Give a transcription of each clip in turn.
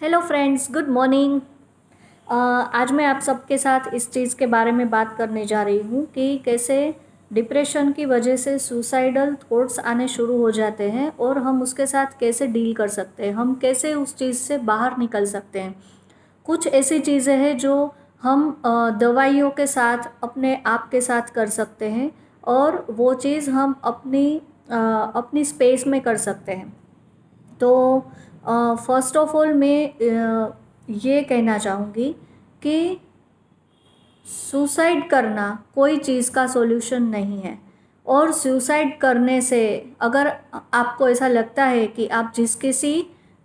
Hello friends, good morning. आज मैं आप सबके साथ इस चीज़ के बारे में बात करने जा रही हूँ कि कैसे डिप्रेशन की वजह से सुसाइडल थॉट्स आने शुरू हो जाते हैं और हम उसके साथ कैसे डील कर सकते हैं, हम कैसे उस चीज़ से बाहर निकल सकते हैं। कुछ ऐसी चीज़ें हैं जो हम दवाइयों के साथ अपने आप के साथ कर सकते हैं और वो चीज़ हम अपनी स्पेस में कर सकते हैं। तो फर्स्ट ऑफ ऑल मैं ये कहना चाहूँगी कि सुसाइड करना कोई चीज़ का सॉल्यूशन नहीं है। और सुसाइड करने से अगर आपको ऐसा लगता है कि आप जिस किसी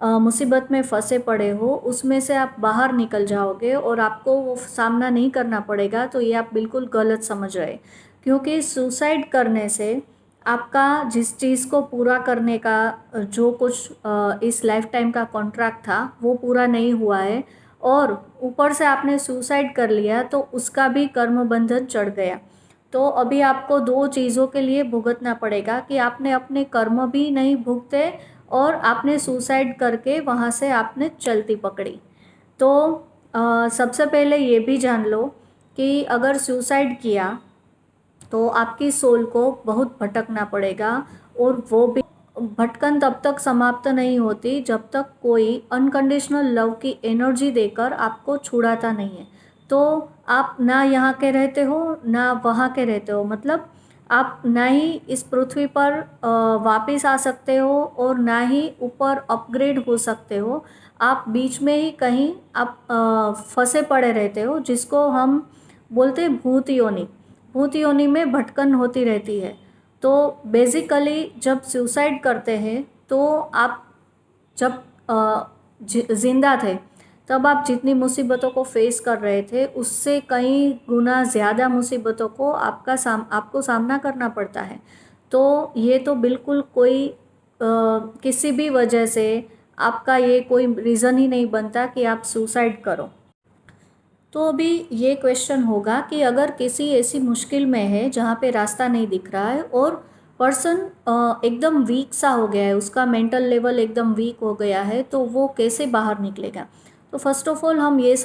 मुसीबत में फंसे पड़े हो उसमें से आप बाहर निकल जाओगे और आपको वो सामना नहीं करना पड़ेगा, तो ये आप बिल्कुल गलत समझ रहे। क्योंकि सुसाइड करने से आपका जिस चीज़ को पूरा करने का जो कुछ इस लाइफ टाइम का कॉन्ट्रैक्ट था वो पूरा नहीं हुआ है, और ऊपर से आपने सुसाइड कर लिया तो उसका भी कर्म बंधन चढ़ गया। तो अभी आपको दो चीज़ों के लिए भुगतना पड़ेगा कि आपने अपने कर्म भी नहीं भुगते और आपने सुसाइड करके वहाँ से आपने चलती पकड़ी। तो सबसे पहले ये भी जान लो कि अगर सुसाइड किया तो आपकी सोल को बहुत भटकना पड़ेगा, और वो भी भटकन तब तक समाप्त नहीं होती जब तक कोई अनकंडीशनल लव की एनर्जी देकर आपको छुड़ाता नहीं है। तो आप ना यहाँ के रहते हो ना वहाँ के रहते हो, मतलब आप ना ही इस पृथ्वी पर वापस आ सकते हो और ना ही ऊपर अपग्रेड हो सकते हो। आप बीच में ही कहीं आप फंसे पड़े रहते हो, जिसको हम बोलते हैं भूत योनि। भूत योनि में भटकन होती रहती है। तो बेसिकली जब सुसाइड करते हैं तो आप जब जिंदा थे तब आप जितनी मुसीबतों को फेस कर रहे थे उससे कई गुना ज़्यादा मुसीबतों को आपको सामना करना पड़ता है। तो ये तो बिल्कुल कोई किसी भी वजह से आपका ये कोई रीज़न ही नहीं बनता कि आप सुसाइड करो। तो अभी ये क्वेश्चन होगा कि अगर किसी ऐसी मुश्किल में है जहाँ पे रास्ता नहीं दिख रहा है और पर्सन एकदम वीक सा हो गया है, उसका मेंटल लेवल एकदम वीक हो गया है, तो वो कैसे बाहर निकलेगा। तो फर्स्ट ऑफ ऑल हमें ये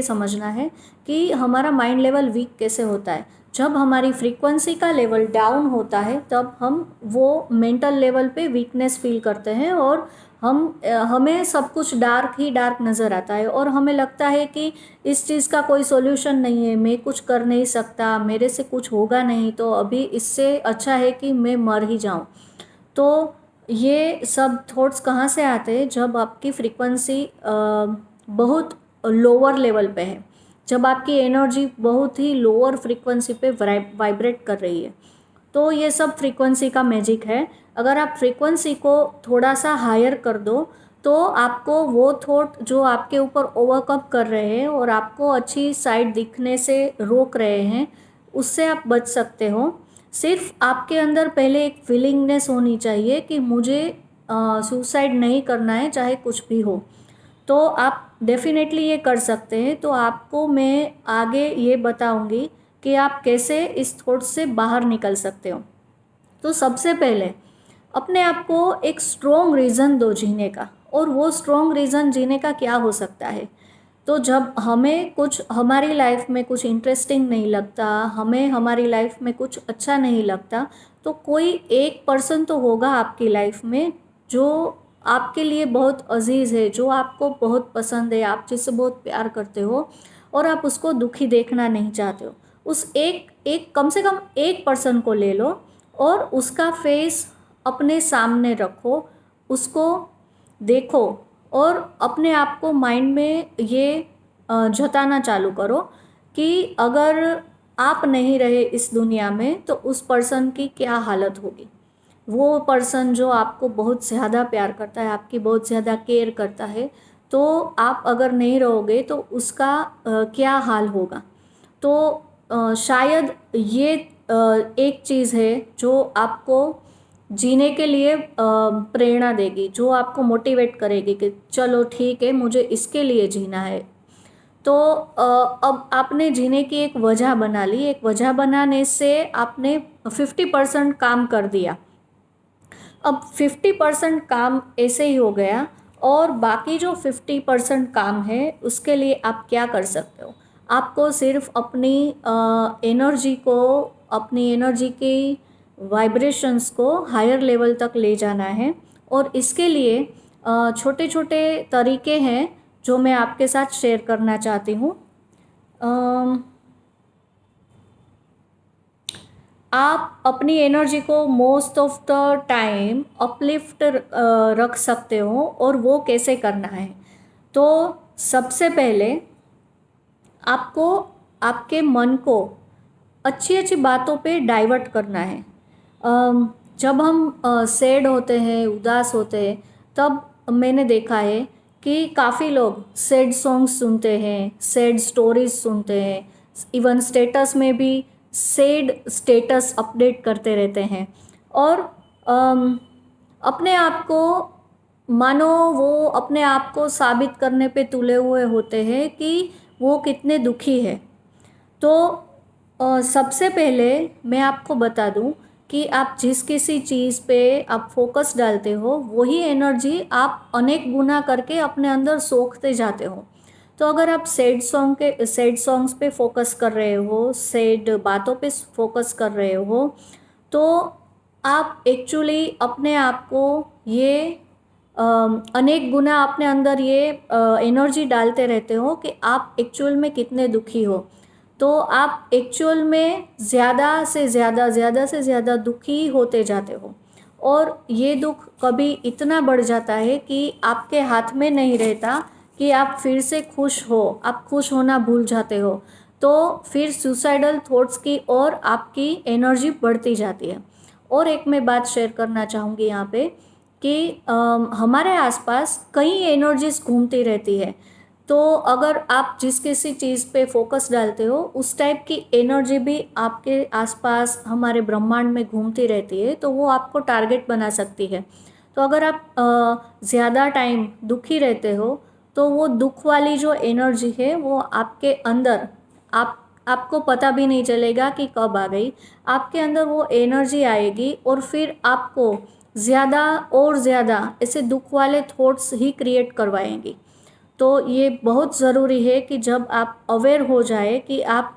समझना है कि हमारा माइंड लेवल वीक कैसे होता है। जब हमारी फ्रीक्वेंसी का लेवल डाउन होता है तब हम वो मेंटल लेवल पे वीकनेस फील करते हैं और हमें सब कुछ डार्क ही डार्क नज़र आता है और हमें लगता है कि इस चीज़ का कोई सॉल्यूशन नहीं है, मैं कुछ कर नहीं सकता, मेरे से कुछ होगा नहीं, तो अभी इससे अच्छा है कि मैं मर ही जाऊं। तो ये सब थॉट्स कहाँ से आते हैं? जब आपकी फ्रीक्वेंसी बहुत लोअर लेवल पे है, जब आपकी एनर्जी बहुत ही लोअर फ्रीक्वेंसी पे वाइब्रेट कर रही है। तो ये सब फ्रीक्वेंसी का मैजिक है। अगर आप फ्रीक्वेंसी को थोड़ा सा हायर कर दो तो आपको वो थॉट जो आपके ऊपर ओवरकम कर रहे हैं और आपको अच्छी साइड दिखने से रोक रहे हैं, उससे आप बच सकते हो। सिर्फ आपके अंदर पहले एक विलिंगनेस होनी चाहिए कि मुझे सुसाइड नहीं करना है चाहे कुछ भी हो। तो आप डेफिनेटली ये कर सकते हैं। तो आपको मैं आगे ये बताऊंगी कि आप कैसे इस थॉट से बाहर निकल सकते हो। तो सबसे पहले अपने आप को एक स्ट्रॉन्ग रीज़न दो जीने का, और वो स्ट्रॉन्ग रीज़न जीने का क्या हो सकता है। तो जब हमें कुछ हमारी लाइफ में कुछ इंटरेस्टिंग नहीं लगता, हमें हमारी लाइफ में कुछ अच्छा नहीं लगता, तो कोई एक पर्सन तो होगा आपकी लाइफ में जो आपके लिए बहुत अजीज़ है, जो आपको बहुत पसंद है, आप जिससे बहुत प्यार करते हो और आप उसको दुखी देखना नहीं चाहते हो। उस एक एक कम से कम एक पर्सन को ले लो और उसका फेस अपने सामने रखो, उसको देखो और अपने आप को माइंड में ये जताना चालू करो कि अगर आप नहीं रहे इस दुनिया में तो उस पर्सन की क्या हालत होगी। वो पर्सन जो आपको बहुत ज़्यादा प्यार करता है, आपकी बहुत ज़्यादा केयर करता है, तो आप अगर नहीं रहोगे तो उसका क्या हाल होगा। तो शायद ये एक चीज़ है जो आपको जीने के लिए प्रेरणा देगी, जो आपको मोटिवेट करेगी कि चलो ठीक है, मुझे इसके लिए जीना है। तो अब आपने जीने की एक वजह बना ली, एक वजह बनाने से आपने 50% काम कर दिया। अब 50% काम ऐसे ही हो गया और बाकी जो 50% काम है उसके लिए आप क्या कर सकते हो, आपको सिर्फ अपनी एनर्जी को, अपनी एनर्जी की वाइब्रेशंस को हायर लेवल तक ले जाना है। और इसके लिए छोटे छोटे तरीके हैं जो मैं आपके साथ शेयर करना चाहती हूँ। आप अपनी एनर्जी को most of the time uplift रख सकते हो, और वो कैसे करना है। तो सबसे पहले आपको आपके मन को अच्छी अच्छी बातों पे डाइवर्ट करना है। जब हम सैड होते हैं, उदास होते हैं, तब मैंने देखा है कि काफ़ी लोग सैड सॉन्ग्स सुनते हैं, सैड स्टोरीज सुनते हैं, इवन स्टेटस में भी सैड स्टेटस अपडेट करते रहते हैं। और अपने आप को, मानो वो अपने आप को साबित करने पे तुले हुए होते हैं कि वो कितने दुखी है। तो सबसे पहले मैं आपको बता दूं कि आप जिस किसी चीज़ पे आप फोकस डालते हो, वही एनर्जी आप अनेक गुना करके अपने अंदर सोखते जाते हो। तो अगर आप सैड सॉन्ग्स पे फोकस कर रहे हो, सैड बातों पे फोकस कर रहे हो, तो आप एक्चुअली अपने आप को ये अनेक गुना अपने अंदर ये एनर्जी डालते रहते हो कि आप एक्चुअल में कितने दुखी हो। तो आप एक्चुअल में ज़्यादा से ज़्यादा दुखी होते जाते हो, और ये दुख कभी इतना बढ़ जाता है कि आपके हाथ में नहीं रहता कि आप फिर से खुश हो, आप खुश होना भूल जाते हो। तो फिर सुसाइडल थॉट्स की ओर आपकी एनर्जी बढ़ती जाती है। और एक मैं बात शेयर करना चाहूँगी यहाँ पे कि हमारे आसपास कई एनर्जीज घूमती रहती है। तो अगर आप जिस किसी चीज़ पे फोकस डालते हो, उस टाइप की एनर्जी भी आपके आसपास हमारे ब्रह्मांड में घूमती रहती है, तो वो आपको टारगेट बना सकती है। तो अगर आप ज़्यादा टाइम दुखी रहते हो, तो वो दुख वाली जो एनर्जी है वो आपके अंदर, आपको पता भी नहीं चलेगा कि कब आ गई, आपके अंदर वो एनर्जी आएगी, और फिर आपको ज़्यादा और ज़्यादा ऐसे दुख वाले थॉट्स ही क्रिएट करवाएंगी। तो ये बहुत ज़रूरी है कि जब आप अवेयर हो जाए कि आप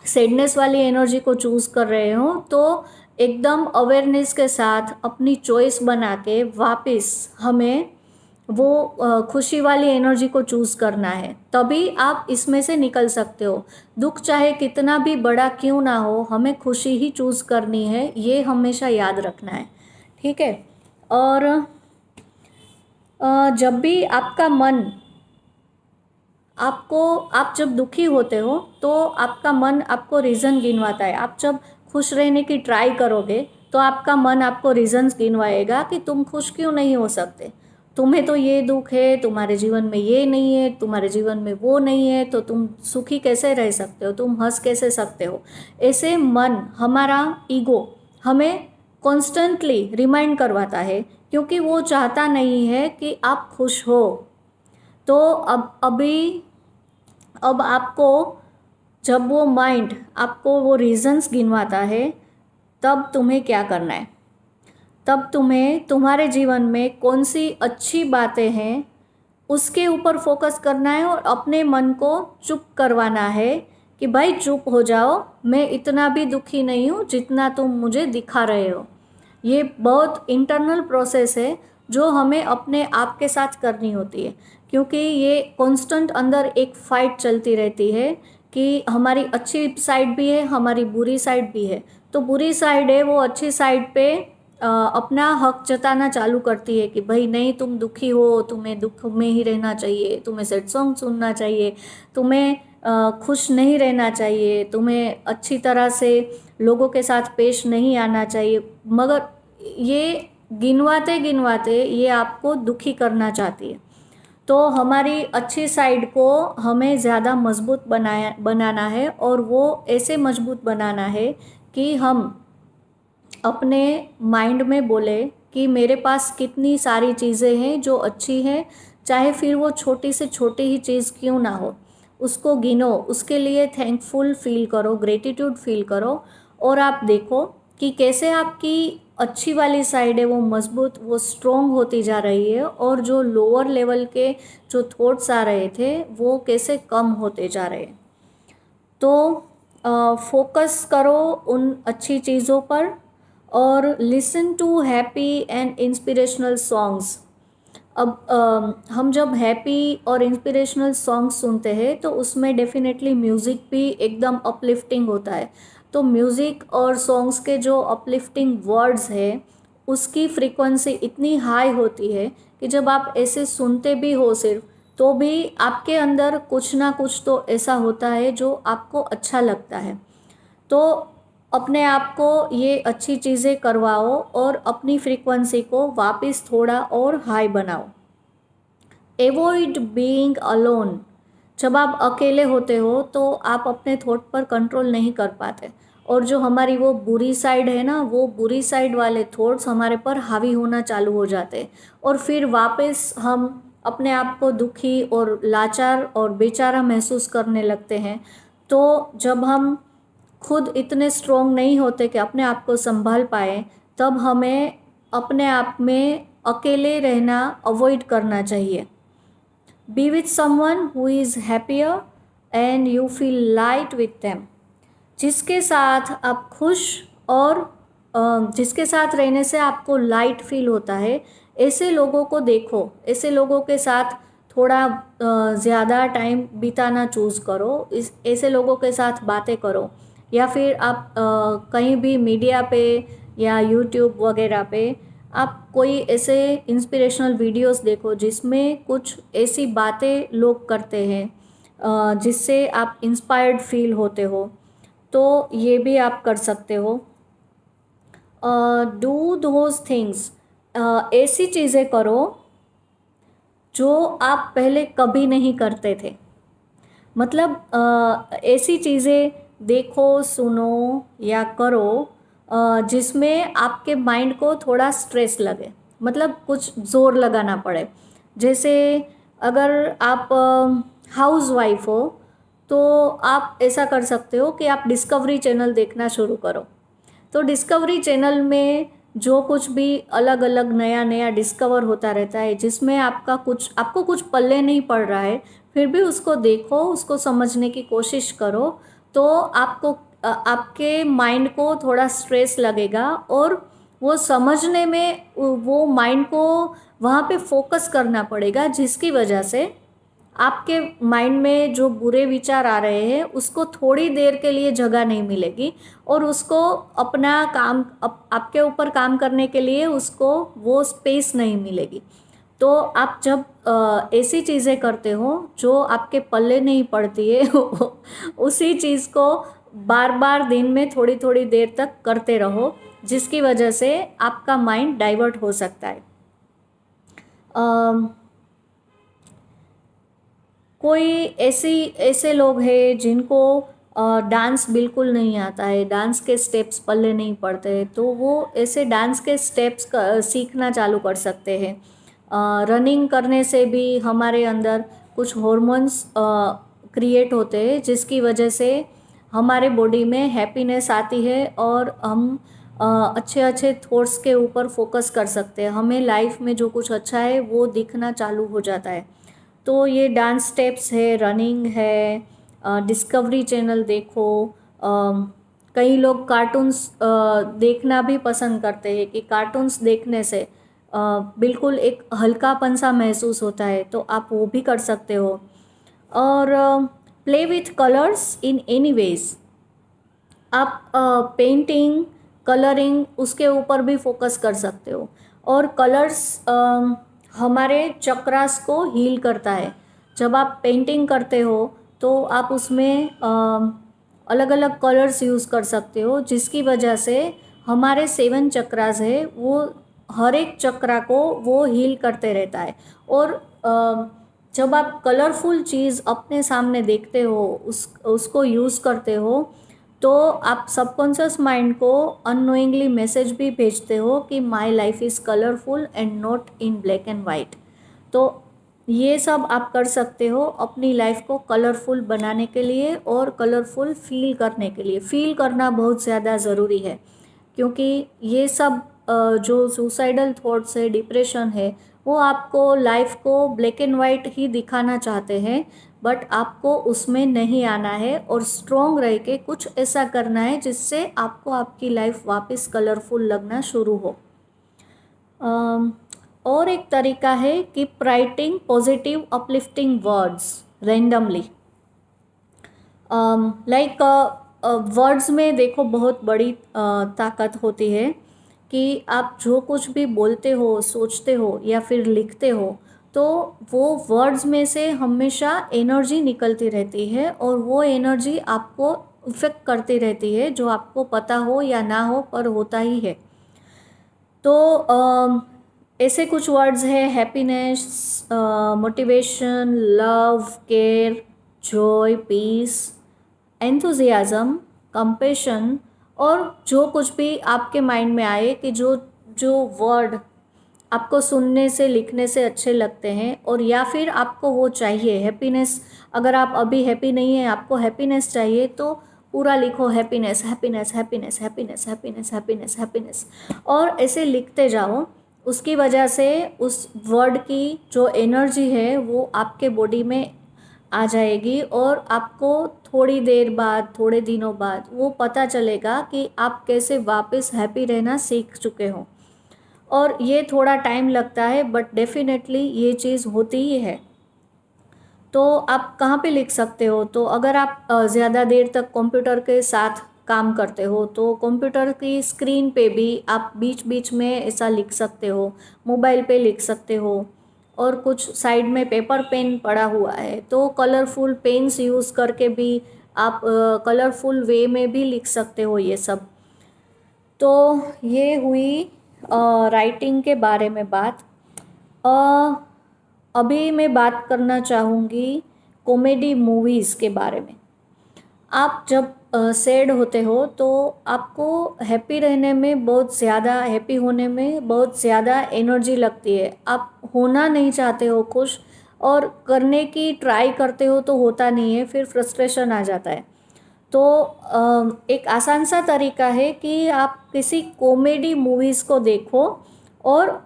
सैडनेस वाली एनर्जी को चूज़ कर रहे हो, तो एकदम अवेयरनेस के साथ अपनी चॉइस बना के वापस हमें वो खुशी वाली एनर्जी को चूज़ करना है, तभी आप इसमें से निकल सकते हो। दुख चाहे कितना भी बड़ा क्यों ना हो, हमें खुशी ही चूज़ करनी है, ये हमेशा याद रखना है। ठीक है। और जब भी आपका मन, आप जब दुखी होते हो तो आपका मन आपको रीज़न गिनवाता है। आप जब खुश रहने की ट्राई करोगे तो आपका मन आपको रीज़न्स गिनवाएगा कि तुम खुश क्यों नहीं हो सकते, तुम्हें तो ये दुख है, तुम्हारे जीवन में ये नहीं है, तुम्हारे जीवन में वो नहीं है, तो तुम सुखी कैसे रह सकते हो, तुम हंस कैसे सकते हो। ऐसे मन, हमारा ईगो हमें कॉन्स्टेंटली रिमाइंड करवाता है, क्योंकि वो चाहता नहीं है कि आप खुश हो। तो अब आपको, जब वो माइंड आपको वो रीज़न्स गिनवाता है, तब तुम्हें क्या करना है, तब तुम्हें तुम्हारे जीवन में कौन सी अच्छी बातें हैं उसके ऊपर फोकस करना है, और अपने मन को चुप करवाना है कि भाई चुप हो जाओ, मैं इतना भी दुखी नहीं हूँ जितना तुम मुझे दिखा रहे हो। ये बहुत इंटरनल प्रोसेस है जो हमें अपने आप के साथ करनी होती है, क्योंकि ये कांस्टेंट अंदर एक फाइट चलती रहती है कि हमारी अच्छी साइड भी है, हमारी बुरी साइड भी है। तो बुरी साइड है वो अच्छी साइड पे अपना हक जताना चालू करती है कि भाई नहीं, तुम दुखी हो, तुम्हें दुख में ही रहना चाहिए, तुम्हें सैड सॉन्ग सुनना चाहिए, तुम्हें खुश नहीं रहना चाहिए, तुम्हें अच्छी तरह से लोगों के साथ पेश नहीं आना चाहिए। मगर ये गिनवाते गिनवाते ये आपको दुखी करना चाहती है। तो हमारी अच्छी साइड को हमें ज़्यादा मजबूत बनाना है, और वो ऐसे मजबूत बनाना है कि हम अपने माइंड में बोले कि मेरे पास कितनी सारी चीज़ें हैं जो अच्छी हैं, चाहे फिर वो छोटी से छोटी ही चीज़ क्यों ना हो, उसको गिनो, उसके लिए थैंकफुल फील करो, ग्रेटिट्यूड फील करो, और आप देखो कि कैसे आपकी अच्छी वाली साइड है वो मजबूत, वो स्ट्रोंग होती जा रही है, और जो लोअर लेवल के जो थॉट्स आ रहे थे वो कैसे कम होते जा रहे हैं। तो फोकस करो उन अच्छी चीज़ों पर, और listen to happy and inspirational songs. अब हम जब हैप्पी और इंस्पिरेशनल सॉन्ग सुनते हैं तो उसमें डेफिनेटली म्यूज़िक भी एकदम अपलिफ्टिंग होता है। तो म्यूज़िक और सॉन्ग्स के जो अपलिफ्टिंग वर्ड्स है उसकी फ्रीक्वेंसी इतनी हाई होती है कि जब आप ऐसे सुनते भी हो सिर्फ, तो भी आपके अंदर कुछ ना कुछ तो ऐसा होता है जो आपको अच्छा लगता है। तो अपने आप को ये अच्छी चीज़ें करवाओ और अपनी फ्रीक्वेंसी को वापस थोड़ा और हाई बनाओ। Avoid being alone. जब आप अकेले होते हो तो आप अपने थॉट पर कंट्रोल नहीं कर पाते, और जो हमारी वो बुरी साइड है ना, वो बुरी साइड वाले थॉट्स हमारे पर हावी होना चालू हो जाते हैं, और फिर वापस हम अपने आप को दुखी और लाचार और बेचारा महसूस करने लगते हैं। तो जब हम खुद इतने स्ट्रोंग नहीं होते कि अपने आप को संभाल पाए, तब हमें अपने आप में अकेले रहना अवॉइड करना चाहिए। B with someone who is happier and you feel light with them. जिसके साथ आप खुश और जिसके साथ रहने से आपको लाइट फील होता है, ऐसे लोगों को देखो, ऐसे लोगों के साथ थोड़ा ज़्यादा टाइम बिताना चूज़ करो, इस ऐसे लोगों के साथ बातें करो, या फिर आप कहीं भी मीडिया पे या यूट्यूब वगैरह पे आप कोई ऐसे इंस्पिरेशनल वीडियोस देखो जिसमें कुछ ऐसी बातें लोग करते हैं जिससे आप इंस्पायर्ड फील होते हो। तो ये भी आप कर सकते हो। Do those things. ऐसी चीज़ें करो जो आप पहले कभी नहीं करते थे। मतलब ऐसी चीज़ें देखो, सुनो या करो जिसमें आपके माइंड को थोड़ा स्ट्रेस लगे, मतलब कुछ ज़ोर लगाना पड़े। जैसे अगर आप हाउस वाइफ हो तो आप ऐसा कर सकते हो कि आप डिस्कवरी चैनल देखना शुरू करो। तो डिस्कवरी चैनल में जो कुछ भी अलग अलग नया नया डिस्कवर होता रहता है, जिसमें आपको कुछ पल्ले नहीं पड़ रहा है, फिर भी उसको देखो, उसको समझने की कोशिश करो। तो आपके माइंड को थोड़ा स्ट्रेस लगेगा, और वो समझने में वो माइंड को वहाँ पे फोकस करना पड़ेगा, जिसकी वजह से आपके माइंड में जो बुरे विचार आ रहे हैं उसको थोड़ी देर के लिए जगह नहीं मिलेगी, और उसको अपना आपके ऊपर काम करने के लिए उसको वो स्पेस नहीं मिलेगी। तो आप जब ऐसी चीज़ें करते हो जो आपके पल्ले नहीं पड़ती है उसी चीज़ को बार बार दिन में थोड़ी थोड़ी देर तक करते रहो, जिसकी वजह से आपका माइंड डाइवर्ट हो सकता है। कोई ऐसे लोग हैं जिनको डांस बिल्कुल नहीं आता है, डांस के स्टेप्स पल्ले नहीं पड़ते, तो वो ऐसे डांस के स्टेप्स सीखना चालू कर सकते हैं। रनिंग करने से भी हमारे अंदर कुछ हॉर्मोन्स क्रिएट होते हैं, जिसकी वजह से हमारे बॉडी में हैप्पीनेस आती है, और हम अच्छे अच्छे थॉट्स के ऊपर फोकस कर सकते हैं। हमें लाइफ में जो कुछ अच्छा है वो दिखना चालू हो जाता है। तो ये डांस स्टेप्स है, रनिंग है, डिस्कवरी चैनल देखो। कई लोग कार्टून्स देखना भी पसंद करते हैं कि कार्टून्स देखने से बिल्कुल एक हल्कापन सा महसूस होता है, तो आप वो भी कर सकते हो। और play with colours in any ways. आप पेंटिंग, कलरिंग उसके ऊपर भी फोकस कर सकते हो। और कलर्स हमारे चक्रास को हील करता है। जब आप पेंटिंग करते हो तो आप उसमें अलग अलग कलर्स यूज़ कर सकते हो, जिसकी वजह से हमारे 7 चक्रास है वो हर एक चक्रा को वो हील करते रहता है। और जब आप कलरफुल चीज़ अपने सामने देखते हो, उसको यूज़ करते हो, तो आप सबकॉन्शियस माइंड को अननोइंगली मैसेज भी भेजते हो कि my life is colourful and not in black and white. तो ये सब आप कर सकते हो अपनी लाइफ को कलरफुल बनाने के लिए और कलरफुल फील करने के लिए। फील करना बहुत ज़्यादा ज़रूरी है, क्योंकि ये सब जो सुसाइडल थॉट्स है, डिप्रेशन है, वो आपको लाइफ को ब्लैक एंड वाइट ही दिखाना चाहते हैं, बट आपको उसमें नहीं आना है और स्ट्रॉन्ग रह के कुछ ऐसा करना है जिससे आपको आपकी लाइफ वापस कलरफुल लगना शुरू हो। और एक तरीका है कि writing positive uplifting words randomly. Like words में देखो बहुत बड़ी ताकत होती है कि आप जो कुछ भी बोलते हो, सोचते हो या फिर लिखते हो, तो वो वर्ड्स में से हमेशा एनर्जी निकलती रहती है और वो एनर्जी आपको इफेक्ट करती रहती है, जो आपको पता हो या ना हो पर होता ही है। तो ऐसे कुछ वर्ड्स है: happiness, motivation, love, care, joy, peace, enthusiasm, compassion, और जो कुछ भी आपके माइंड में आए कि जो जो वर्ड आपको सुनने से, लिखने से अच्छे लगते हैं, और या फिर आपको वो चाहिए हैप्पीनेस। अगर आप अभी हैप्पी नहीं है, आपको हैप्पीनेस चाहिए, तो पूरा लिखो happiness, happiness, happiness, happiness, happiness, happiness, happiness, और ऐसे लिखते जाओ। उसकी वजह से उस वर्ड की जो एनर्जी है वो आपके बॉडी में आ जाएगी और आपको थोड़ी देर बाद, थोड़े दिनों बाद वो पता चलेगा कि आप कैसे वापस हैप्पी रहना सीख चुके हो। और ये थोड़ा टाइम लगता है, बट डेफिनेटली ये चीज़ होती ही है। तो आप कहाँ पे लिख सकते हो? तो अगर आप ज़्यादा देर तक कंप्यूटर के साथ काम करते हो, तो कंप्यूटर की स्क्रीन पे भी आप बीच बीच में ऐसा लिख सकते हो, मोबाइल पे लिख सकते हो, और कुछ साइड में पेपर पेन पड़ा हुआ है तो कलरफुल पेन्स यूज़ करके भी आप कलरफुल वे में भी लिख सकते हो ये सब। तो ये हुई राइटिंग के बारे में बात। अभी मैं बात करना चाहूँगी कॉमेडी मूवीज़ के बारे में। आप जब सैड होते हो तो आपको हैप्पी रहने में बहुत ज़्यादा, हैप्पी होने में बहुत ज़्यादा एनर्जी लगती है। आप होना नहीं चाहते हो खुश, और करने की ट्राई करते हो तो होता नहीं है, फिर फ्रस्ट्रेशन आ जाता है। तो एक आसान सा तरीका है कि आप किसी कॉमेडी मूवीज़ को देखो और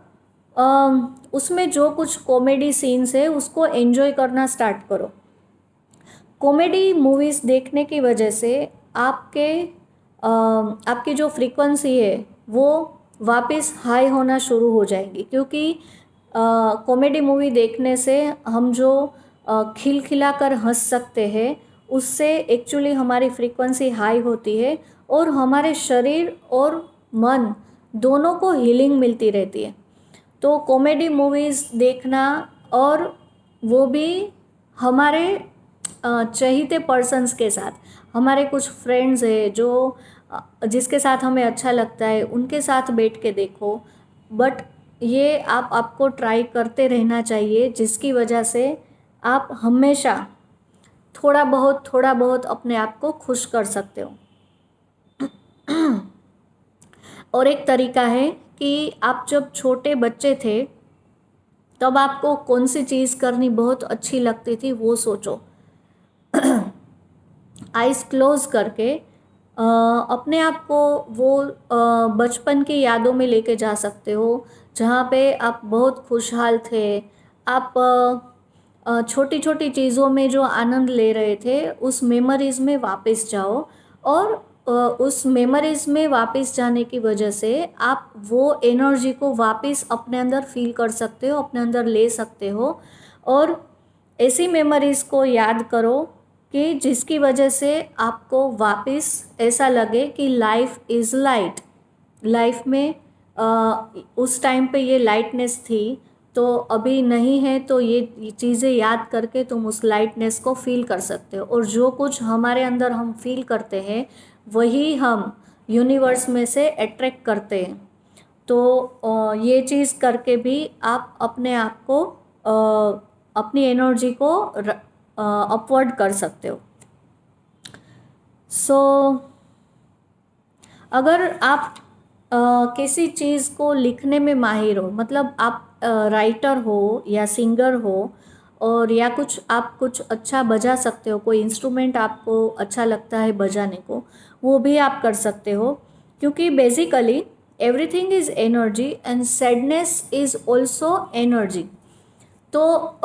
उसमें जो कुछ कॉमेडी सीन्स है उसको एंजॉय करना स्टार्ट करो। कॉमेडी मूवीज़ देखने की वजह से आपकी जो फ्रीक्वेंसी है वो वापस हाई होना शुरू हो जाएगी, क्योंकि कॉमेडी मूवी देखने से हम जो खिलखिला कर हंस सकते हैं, उससे एक्चुअली हमारी फ्रीक्वेंसी हाई होती है और हमारे शरीर और मन दोनों को हीलिंग मिलती रहती है। तो कॉमेडी मूवीज़ देखना, और वो भी हमारे चहीते पर्सन्स के साथ, हमारे कुछ फ्रेंड्स है जो जिसके साथ हमें अच्छा लगता है, उनके साथ बैठ के देखो। बट ये आपको ट्राई करते रहना चाहिए, जिसकी वजह से आप हमेशा थोड़ा बहुत अपने आप को खुश कर सकते हो। और एक तरीका है कि आप जब छोटे बच्चे थे तब आपको कौन सी चीज़ करनी बहुत अच्छी लगती थी वो सोचो। आइज़ क्लोज करके अपने आप को वो बचपन की यादों में लेके जा सकते हो, जहाँ पे आप बहुत खुशहाल थे। आप छोटी छोटी चीज़ों में जो आनंद ले रहे थे, उस मेमोरीज़ में वापस जाओ, और उस मेमोरीज़ में वापस जाने की वजह से आप वो एनर्जी को वापस अपने अंदर फील कर सकते हो, अपने अंदर ले सकते हो। और ऐसी मेमोरीज़ को याद करो कि जिसकी वजह से आपको वापस ऐसा लगे कि लाइफ इज़ लाइट। लाइफ में उस टाइम पे ये लाइटनेस थी, तो अभी नहीं है, तो ये चीज़ें याद करके तुम उस लाइटनेस को फील कर सकते हो। और जो कुछ हमारे अंदर हम फील करते हैं वही हम यूनिवर्स में से अट्रैक्ट करते हैं। तो ये चीज़ करके भी आप अपने आप को अपनी एनर्जी को अपवर्ड कर सकते हो। सो अगर आप किसी चीज़ को लिखने में माहिर हो, मतलब आप राइटर हो या सिंगर हो, और या आप कुछ अच्छा बजा सकते हो, कोई इंस्ट्रूमेंट आपको अच्छा लगता है बजाने को, वो भी आप कर सकते हो। क्योंकि basically everything is energy and sadness is also energy. तो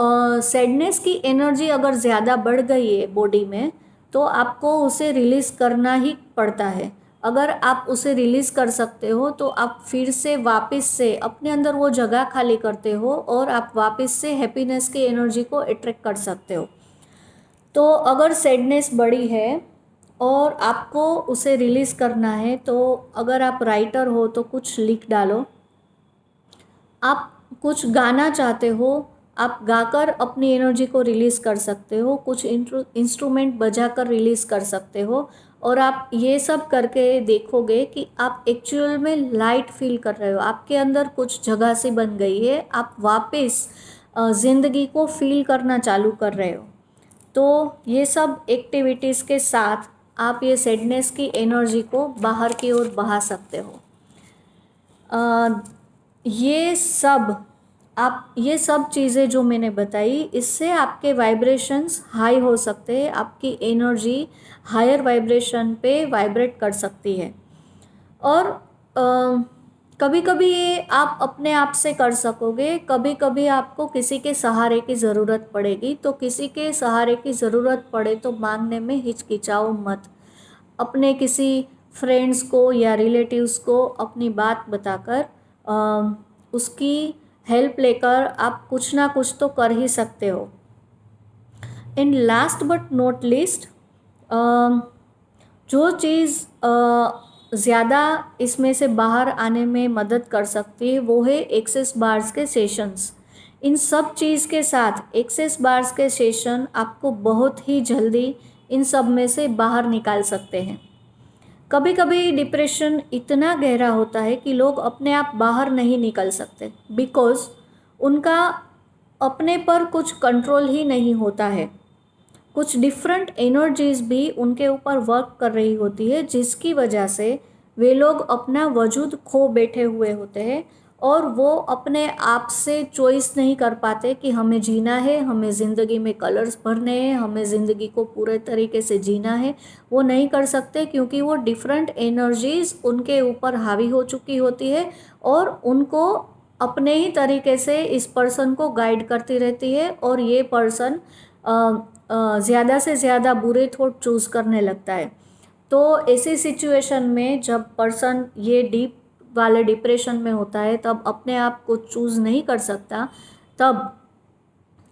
सैडनेस की एनर्जी अगर ज़्यादा बढ़ गई है बॉडी में तो आपको उसे रिलीज़ करना ही पड़ता है। अगर आप उसे रिलीज़ कर सकते हो तो आप फिर से वापस से अपने अंदर वो जगह खाली करते हो और आप वापस से हैप्पीनेस की एनर्जी को अट्रैक्ट कर सकते हो। तो अगर सैडनेस बढ़ी है और आपको उसे रिलीज़ करना है तो अगर आप राइटर हो तो कुछ लिख डालो। आप कुछ गाना चाहते हो, आप गाकर अपनी एनर्जी को रिलीज़ कर सकते हो, कुछ इंस्ट्रूमेंट बजाकर रिलीज़ कर सकते हो। और आप ये सब करके देखोगे कि आप एक्चुअल में लाइट फील कर रहे हो, आपके अंदर कुछ जगह सी बन गई है, आप वापस ज़िंदगी को फील करना चालू कर रहे हो। तो ये सब एक्टिविटीज़ के साथ आप ये सैडनेस की एनर्जी को बाहर की ओर बहा सकते हो। ये सब चीज़ें जो मैंने बताई, इससे आपके वाइब्रेशंस हाई हो सकते हैं, आपकी एनर्जी हायर वाइब्रेशन पे वाइब्रेट कर सकती है। और कभी कभी ये आप अपने आप से कर सकोगे, कभी कभी आपको किसी के सहारे की ज़रूरत पड़ेगी। तो किसी के सहारे की ज़रूरत पड़े तो मांगने में हिचकिचाओ मत। अपने किसी फ्रेंड्स को या रिलेटिव्स को अपनी बात बताकर उसकी हेल्प लेकर आप कुछ ना कुछ तो कर ही सकते हो। And last but not least, जो चीज़ ज़्यादा इसमें से बाहर आने में मदद कर सकती है वो है एक्सेस बार्स के सेशंस। इन सब चीज़ के साथ एक्सेस बार्स के सेशन आपको बहुत ही जल्दी इन सब में से बाहर निकाल सकते हैं। कभी कभी डिप्रेशन इतना गहरा होता है कि लोग अपने आप बाहर नहीं निकल सकते, बिकॉज़ उनका अपने पर कुछ कंट्रोल ही नहीं होता है। कुछ डिफरेंट एनर्जीज भी उनके ऊपर वर्क कर रही होती है, जिसकी वजह से वे लोग अपना वजूद खो बैठे हुए होते हैं और वो अपने आप से चॉइस नहीं कर पाते कि हमें जीना है, हमें ज़िंदगी में कलर्स भरने हैं, हमें ज़िंदगी को पूरे तरीके से जीना है। वो नहीं कर सकते क्योंकि वो डिफरेंट एनर्जीज उनके ऊपर हावी हो चुकी होती है और उनको अपने ही तरीके से इस पर्सन को गाइड करती रहती है और ये पर्सन ज़्यादा से ज़्यादा बुरे थॉट चूज़ करने लगता है। तो ऐसी सिचुएशन में जब पर्सन ये डीप वाले डिप्रेशन में होता है तब अपने आप को चूज़ नहीं कर सकता, तब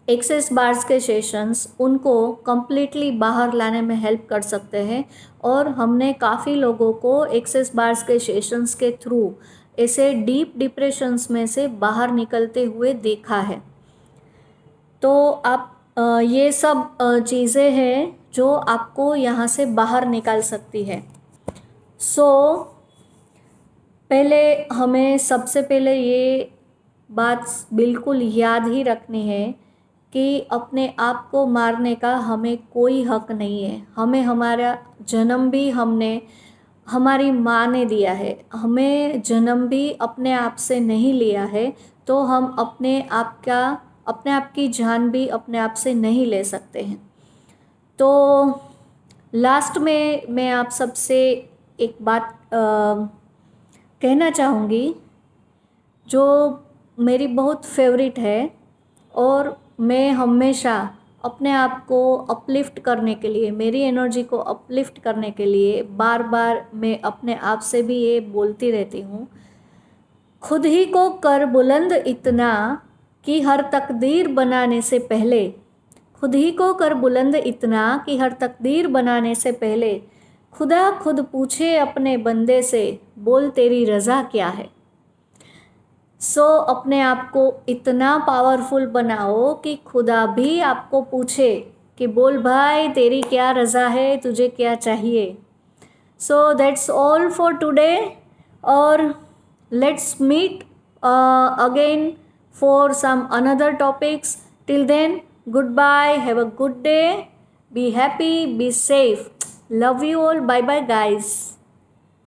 एक्सेस बार्स के सेशंस उनको कम्प्लीटली बाहर लाने में हेल्प कर सकते हैं। और हमने काफ़ी लोगों को एक्सेस बार्स के सेशंस के थ्रू ऐसे डीप डिप्रेशंस में से बाहर निकलते हुए देखा है। तो आप ये सब चीज़ें हैं जो आपको यहाँ से बाहर निकाल सकती है। पहले हमें सबसे पहले ये बात बिल्कुल याद ही रखनी है कि अपने आप को मारने का हमें कोई हक नहीं है। हमें हमारा जन्म भी हमारी माँ ने दिया है, हमें जन्म भी अपने आप से नहीं लिया है। तो हम अपने आप की जान भी अपने आप से नहीं ले सकते हैं। तो लास्ट में मैं आप सबसे एक बात कहना चाहूँगी जो मेरी बहुत फेवरेट है, और मैं हमेशा अपने आप को अपलिफ्ट करने के लिए, मेरी एनर्जी को अपलिफ्ट करने के लिए बार बार मैं अपने आप से भी ये बोलती रहती हूँ, खुद ही को कर बुलंद इतना कि हर तकदीर बनाने से पहले, खुद ही को कर बुलंद इतना कि हर तकदीर बनाने से पहले खुदा खुद पूछे अपने बंदे से, बोल तेरी रज़ा क्या है। अपने आप को इतना पावरफुल बनाओ कि खुदा भी आपको पूछे कि बोल भाई तेरी क्या रज़ा है, तुझे क्या चाहिए। दैट्स ऑल फॉर टुडे, और let's meet again for some another topics. Till then, goodbye, have a good day, be happy, be safe. Love you all. Bye bye guys.